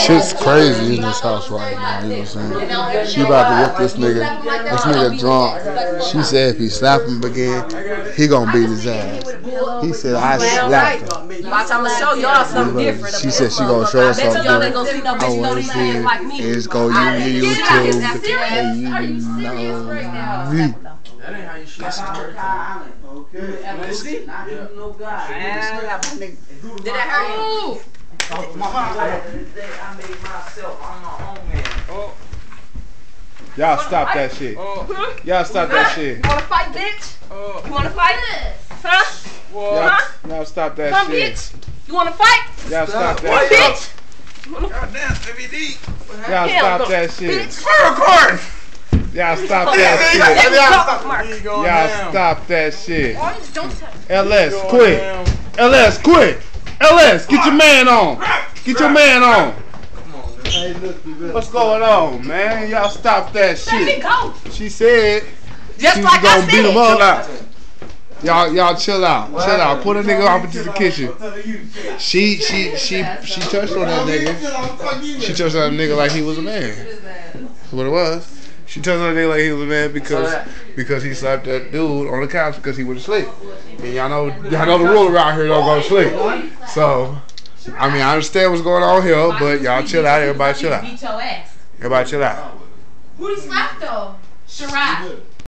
Shit's crazy in this house right now, you know what I'm saying? She about to whip this nigga. This nigga drunk. She said if he slap him again, he gonna beat his ass. He said I slapped him. Watch, I'm gonna show y'all something different. She said she gonna show us something different. I wanna see it. It's gonna YouTube and you know me. That ain't how you shoot. Okay. Did that hurt you? I made myself. I'm my own man. Oh. Y'all stop that shit. Y'all stop that shit. You wanna fight, bitch? You wanna fight? Huh? Y'all stop that Come, shit. bitch. You wanna fight? Y'all stop Come, that shit. bitch. Goddamn, MVD. Y'all stop that shit. Bitch. Y'all stop that shit. Y'all Y'all stop that shit. don't touch. LS, quit. LS, quit. LS, get your man on. Get your man on. What's going on, man? Y'all stop that shit. She said Just she was like gonna I beat him said. up. Y'all chill out. Chill out. Put a nigga off into the kitchen. She touched on that nigga. She touched on that nigga like he was a man. That's what it was. She touched on that nigga like he was a man because he slapped that dude on the couch because he went to sleep. And y'all know the rule around here, don't go to sleep. So I mean, I understand what's going on here, but y'all chill out. Everybody chill out. Everybody chill out. Who he slapped though? Shirai.